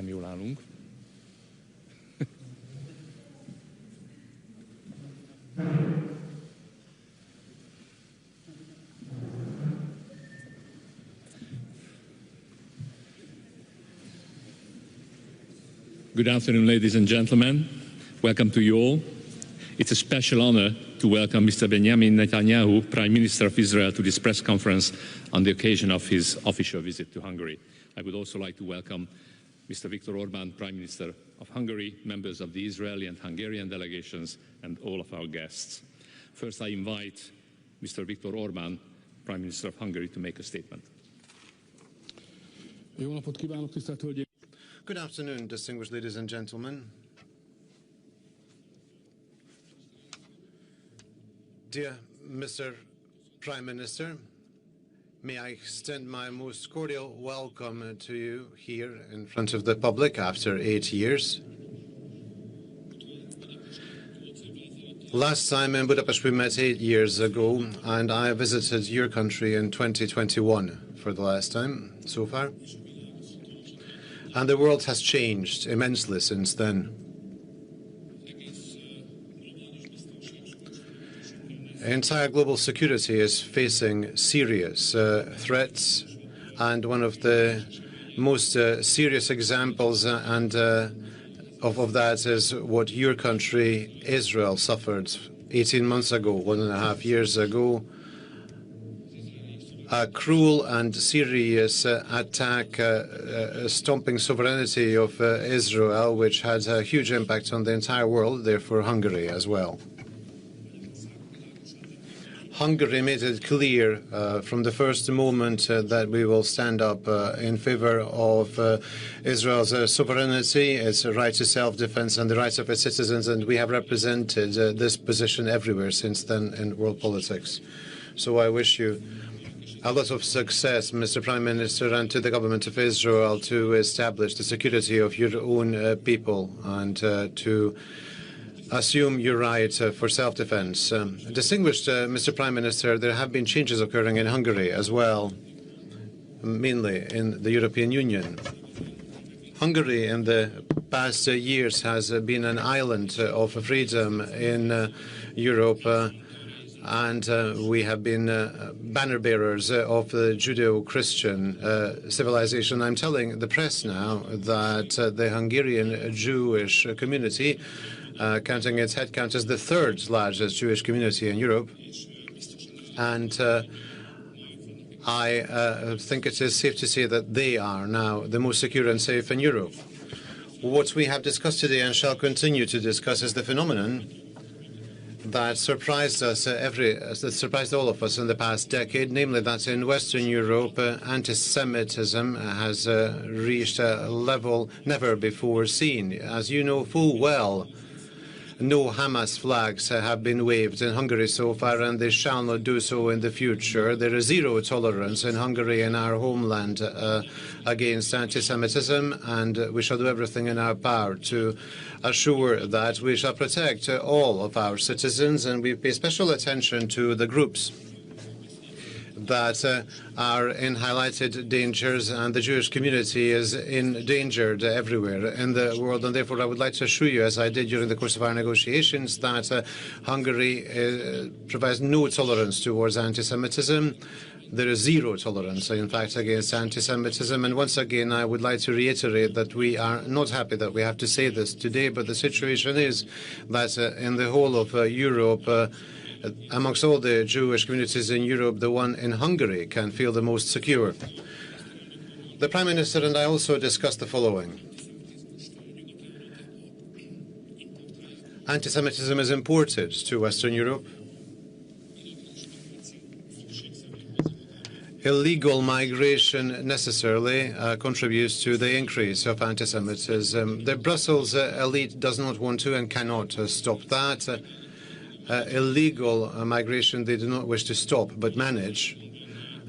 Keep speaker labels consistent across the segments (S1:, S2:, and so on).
S1: nem jól állunk. Good afternoon, ladies and gentlemen. Welcome to you all. It's a special honor to welcome Mr. Benjamin Netanyahu, Prime Minister of Israel, to this press conference on the occasion of his official visit to Hungary. I would also like to welcome Mr. Viktor Orban, Prime Minister of Hungary, members of the Israeli and Hungarian delegations, and all of our guests. First, I invite Mr. Viktor Orban, Prime Minister of Hungary, to make a statement.
S2: Good afternoon, distinguished ladies and gentlemen. Dear Mr. Prime Minister, may I extend my most cordial welcome to you here in front of the public after 8 years. Last time in Budapest we met 8 years ago, and I visited your country in 2021 for the last time so far. And the world has changed immensely since then. Entire global security is facing serious threats, and one of the most serious examples of that is what your country, Israel, suffered 18 months ago, 1.5 years ago. A cruel and serious attack stomping sovereignty of Israel, which had a huge impact on the entire world, therefore Hungary as well. Hungary made it clear from the first moment that we will stand up in favor of Israel's sovereignty, its right to self-defense, and the rights of its citizens, and we have represented this position everywhere since then in world politics. So I wish you a lot of success, Mr. Prime Minister, and to the government of Israel to establish the security of your own people and to assume your right for self-defense. Distinguished Mr. Prime Minister, there have been changes occurring in Hungary as well, mainly in the European Union. Hungary in the past years has been an island of freedom in Europe, and we have been banner bearers of the Judeo-Christian civilization. I'm telling the press now that the Hungarian Jewish community, counting its headcount, is the third largest Jewish community in Europe. And I think it is safe to say that they are now the most secure and safe in Europe. What we have discussed today and shall continue to discuss is the phenomenon that surprised us, that surprised all of us in the past decade, namely that in Western Europe, anti-Semitism has reached a level never before seen. As you know full well, no Hamas flags have been waved in Hungary so far, and they shall not do so in the future. There is zero tolerance in Hungary, in our homeland, against anti-Semitism, and we shall do everything in our power to assure that we shall protect all of our citizens, and we pay special attention to the groups that are in highlighted dangers, and the Jewish community is endangered everywhere in the world. And therefore, I would like to assure you, as I did during the course of our negotiations, that Hungary provides no tolerance towards anti-Semitism. There is zero tolerance, in fact, against anti-Semitism. And once again, I would like to reiterate that we are not happy that we have to say this today, but the situation is that in the whole of Europe, amongst all the Jewish communities in Europe, the one in Hungary can feel the most secure. The Prime Minister and I also discussed the following. Anti-Semitism is imported to Western Europe. Illegal migration necessarily contributes to the increase of anti-Semitism. The Brussels elite does not want to and cannot stop that. Illegal migration they do not wish to stop but manage.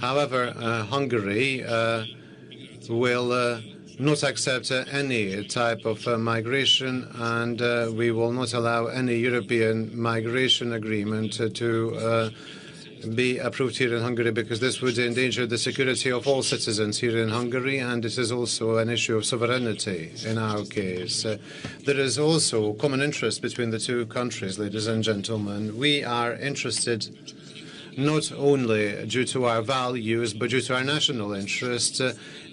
S2: However, Hungary will not accept any type of migration, and we will not allow any European migration agreement to be approved here in Hungary, because this would endanger the security of all citizens here in Hungary, and it is also an issue of sovereignty in our case. There is also common interest between the two countries, ladies and gentlemen. We are interested not only due to our values, but due to our national interest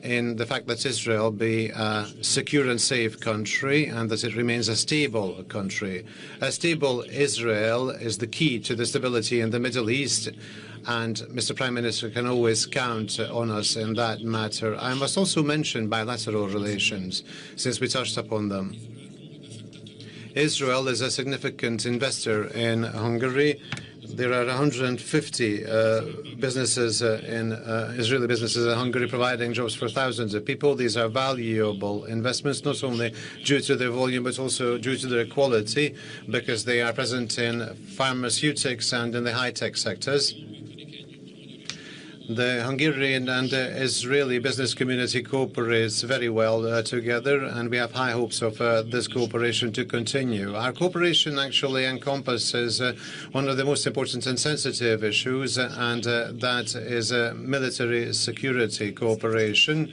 S2: in the fact that Israel be a secure and safe country and that it remains a stable country. A stable Israel is the key to the stability in the Middle East, and Mr. Prime Minister can always count on us in that matter. I must also mention bilateral relations, since we touched upon them. Israel is a significant investor in Hungary. There are 150 businesses Israeli businesses in Hungary providing jobs for thousands of people. These are valuable investments, not only due to their volume, but also due to their quality, because they are present in pharmaceutics and in the high-tech sectors. The Hungarian and Israeli business community cooperates very well together, and we have high hopes of this cooperation to continue. Our cooperation actually encompasses one of the most important and sensitive issues, and that is military security cooperation.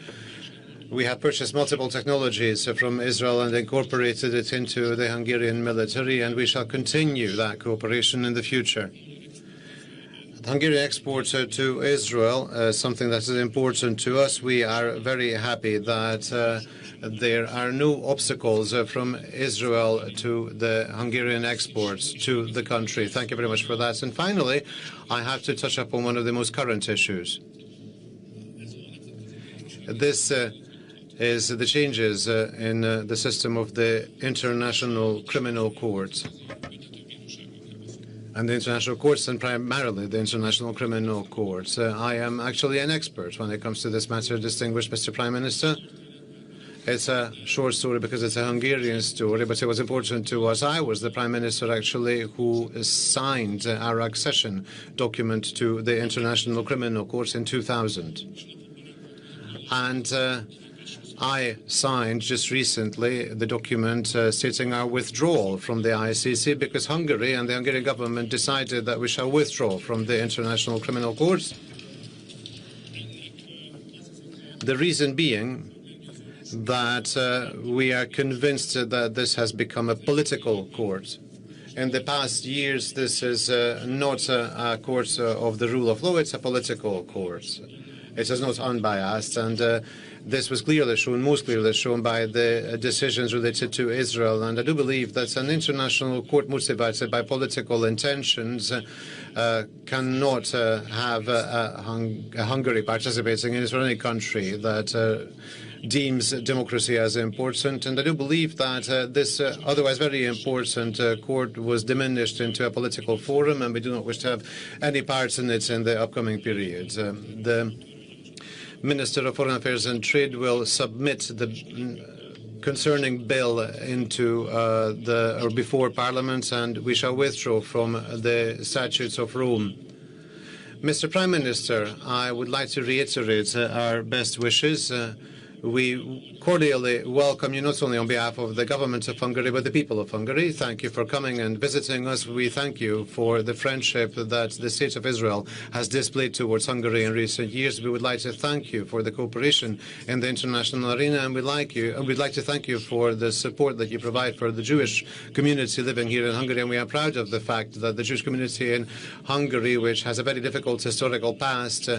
S2: We have purchased multiple technologies from Israel and incorporated it into the Hungarian military, and we shall continue that cooperation in the future. Hungarian exports to Israel, something that is important to us. We are very happy that there are no obstacles from Israel to the Hungarian exports to the country. Thank you very much for that. And finally, I have to touch upon one of the most current issues. This is the changes in the system of the International Criminal Court. And the international courts, and primarily the International Criminal Court. I am actually an expert when it comes to this matter, distinguished Mr. Prime Minister. It's a short story because it's a Hungarian story, but it was important to us. I was the Prime Minister, actually, who signed our accession document to the International Criminal Court in 2000. And I signed just recently the document stating our withdrawal from the ICC, because Hungary and the Hungarian government decided that we shall withdraw from the International Criminal Court. The reason being that we are convinced that this has become a political court. In the past years, this is not a court of the rule of law, it's a political court. It is not unbiased, and this was clearly shown, most clearly shown by the decisions related to Israel. And I do believe that an international court motivated by political intentions cannot have Hungary participating in any country that deems democracy as important. And I do believe that this otherwise very important court was diminished into a political forum, and we do not wish to have any parts in it in the upcoming period. The Minister of Foreign Affairs and Trade will submit the concerning bill into or before Parliament, and we shall withdraw from the Statutes of Rome. Mr. Prime Minister, I would like to reiterate our best wishes. We cordially welcome you, not only on behalf of the government of Hungary, but the people of Hungary. Thank you for coming and visiting us. We thank you for the friendship that the State of Israel has displayed towards Hungary in recent years. We would like to thank you for the cooperation in the international arena, and we'd like to thank you for the support that you provide for the Jewish community living here in Hungary. And we are proud of the fact that the Jewish community in Hungary, which has a very difficult historical past,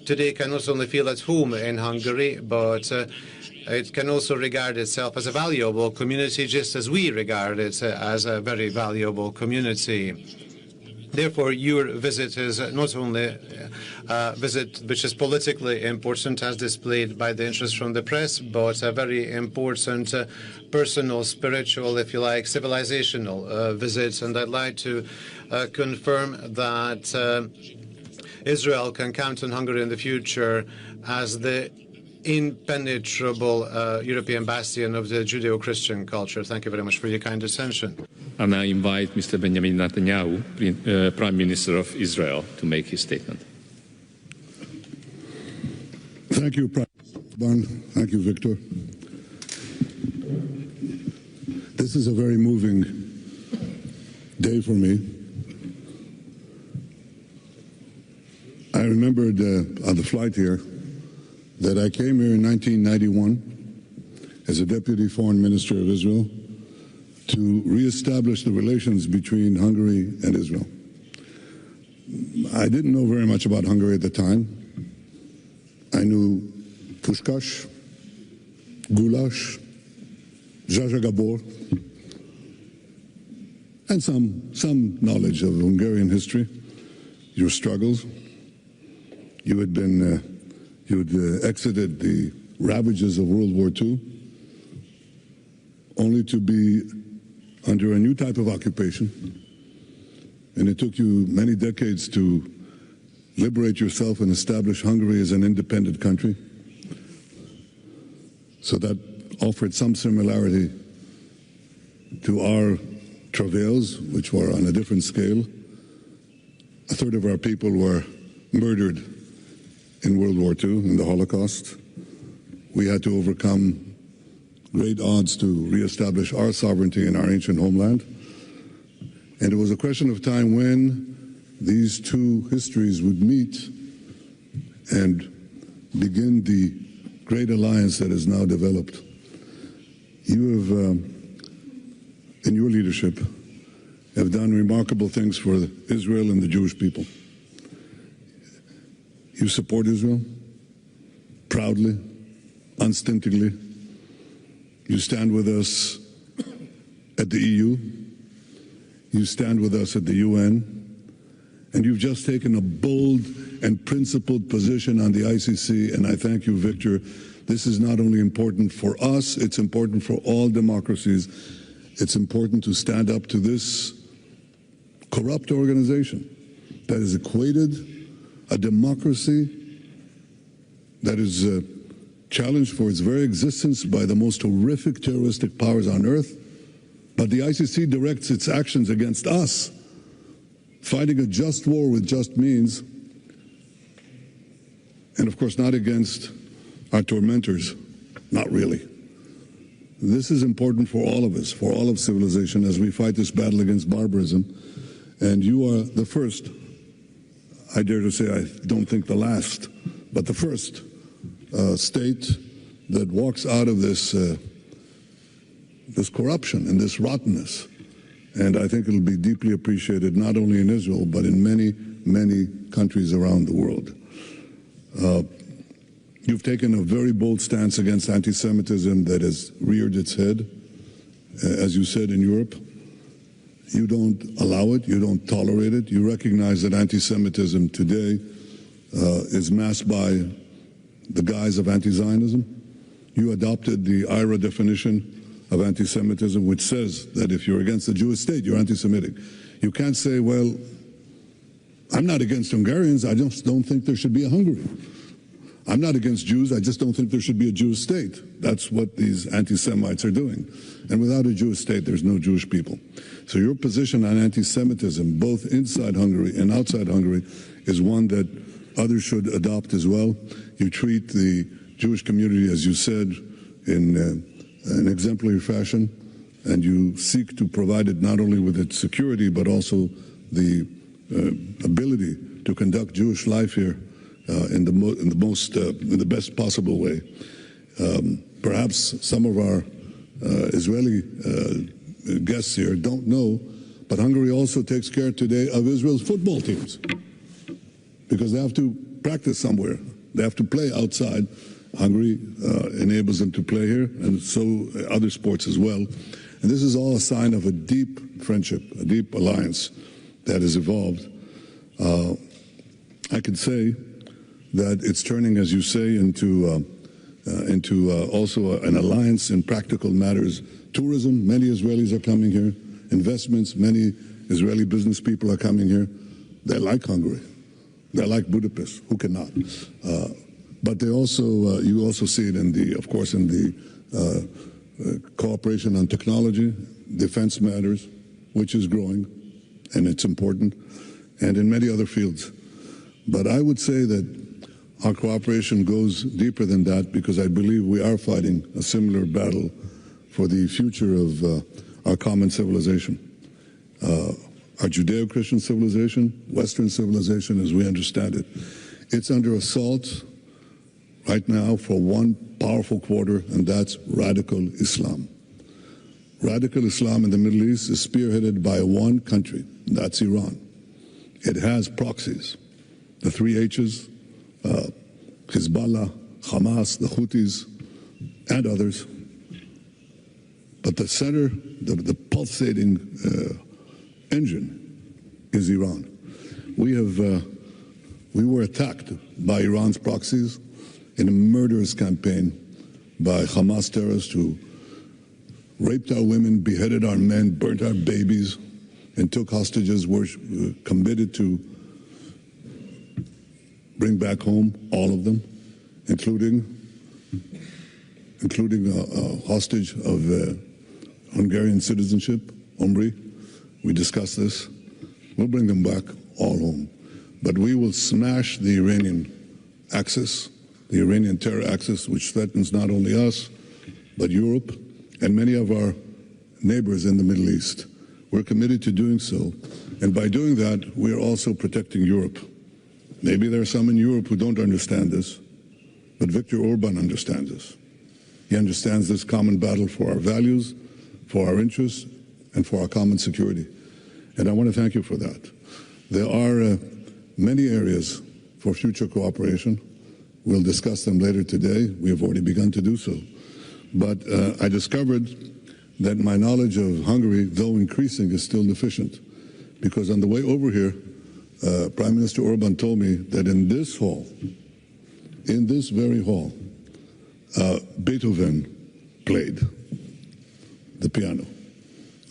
S2: today can not only feel at home in Hungary, but it can also regard itself as a valuable community, just as we regard it as a very valuable community. Therefore, your visit is not only a visit which is politically important, as displayed by the interest from the press, but a very important personal, spiritual, if you like, civilizational visit. And I'd like to confirm that Israel can count on Hungary in the future as the impenetrable European bastion of the Judeo-Christian culture. Thank you very much for your kind attention.
S1: I now invite Mr. Benjamin Netanyahu, Prime Minister of Israel, to make his statement.
S3: Thank you, Prime Minister. Thank you, Viktor. This is a very moving day for me. remembered on the flight here that I came here in 1991 as a Deputy Foreign Minister of Israel to reestablish the relations between Hungary and Israel. I didn't know very much about Hungary at the time. I knew Puskás, Guláš, Zsa Gabor, and some knowledge of Hungarian history, your struggles. You had exited the ravages of World War II, only to be under a new type of occupation. And it took you many decades to liberate yourself and establish Hungary as an independent country. So that offered some similarity to our travails, which were on a different scale. A third of our people were murdered in World War II, in the Holocaust. We had to overcome great odds to reestablish our sovereignty in our ancient homeland. And it was a question of time when these two histories would meet and begin the great alliance that is now developed. You have, in your leadership, have done remarkable things for Israel and the Jewish people. You support Israel proudly, unstintedly. You stand with us at the EU. You stand with us at the UN. And you've just taken a bold and principled position on the ICC, and I thank you, Viktor. This is not only important for us, it's important for all democracies. It's important to stand up to this corrupt organization that has equated a democracy that is challenged for its very existence by the most horrific terroristic powers on earth. But the ICC directs its actions against us, fighting a just war with just means, and of course not against our tormentors, not really. This is important for all of us, for all of civilization, as we fight this battle against barbarism. And you are the first, I dare to say, I don't think the last, but the first state that walks out of this this corruption and this rottenness. And I think it'll be deeply appreciated not only in Israel, but in many, many countries around the world. You've taken a very bold stance against anti-Semitism that has reared its head, as you said, in Europe. You don't allow it, you don't tolerate it. You recognize that anti-Semitism today is masked by the guise of anti-Zionism. You adopted the IRA definition of anti-Semitism, which says that if you're against the Jewish state, you're anti-Semitic. You can't say, well, I'm not against Hungarians, I just don't think there should be a Hungary. I'm not against Jews, I just don't think there should be a Jewish state. That's what these anti-Semites are doing. And without a Jewish state, there's no Jewish people. So your position on anti-Semitism, both inside Hungary and outside Hungary, is one that others should adopt as well. You treat the Jewish community, as you said, in an exemplary fashion, and you seek to provide it not only with its security, but also the ability to conduct Jewish life here in the best possible way. Perhaps some of our Israeli guests here don't know, but Hungary also takes care today of Israel's football teams because they have to practice somewhere. They have to play outside. Hungary enables them to play here, and so other sports as well. And this is all a sign of a deep friendship, a deep alliance that has evolved. I can say that it's turning, as you say, into also an alliance in practical matters. Tourism, many Israelis are coming here. Investments, many Israeli business people are coming here. They like Hungary. They like Budapest. Who cannot? But they also, you also see it in the, of course, in the cooperation on technology, defense matters, which is growing, and it's important, and in many other fields. But I would say that our cooperation goes deeper than that because I believe we are fighting a similar battle for the future of our common civilization. Our Judeo-Christian civilization, Western civilization as we understand it, It's under assault right now for one powerful quarter, and that's radical Islam. Radical Islam in the Middle East is spearheaded by one country, that's Iran. It has proxies, the three H's, Hezbollah, Hamas, the Houthis, and others. But the center, the pulsating engine is Iran. We were attacked by Iran's proxies in a murderous campaign by Hamas terrorists who raped our women, beheaded our men, burnt our babies, and took hostages, were committed to bring back home all of them, including a hostage of Hungarian citizenship, Omri. We discussed this. We'll bring them back all home. But we will smash the Iranian axis, the Iranian terror axis, which threatens not only us, but Europe and many of our neighbors in the Middle East. We're committed to doing so. And by doing that, we are also protecting Europe. Maybe there are some in Europe who don't understand this, but Viktor Orban understands this. He understands this common battle for our values, for our interests, and for our common security. And I want to thank you for that. There are many areas for future cooperation. We'll discuss them later today. We have already begun to do so. But I discovered that my knowledge of Hungary, though increasing, is still deficient. Because on the way over here, Prime Minister Orban told me that in this hall, in this very hall, Beethoven played the piano.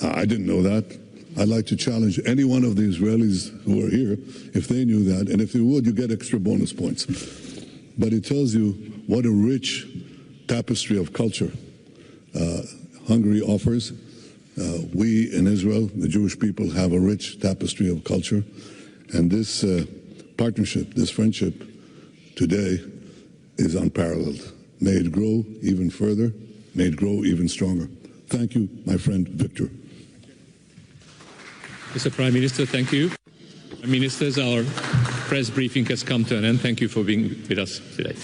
S3: I didn't know that. I'd like to challenge any one of the Israelis who are here, if they knew that, and if they would, you get extra bonus points. But it tells you what a rich tapestry of culture Hungary offers. We in Israel, the Jewish people, have a rich tapestry of culture. And this partnership, this friendship today is unparalleled. May it grow even further. May it grow even stronger. Thank you, my friend Viktor.
S1: Mr. Prime Minister, thank you. Ministers, our press briefing has come to an end. Thank you for being with us today.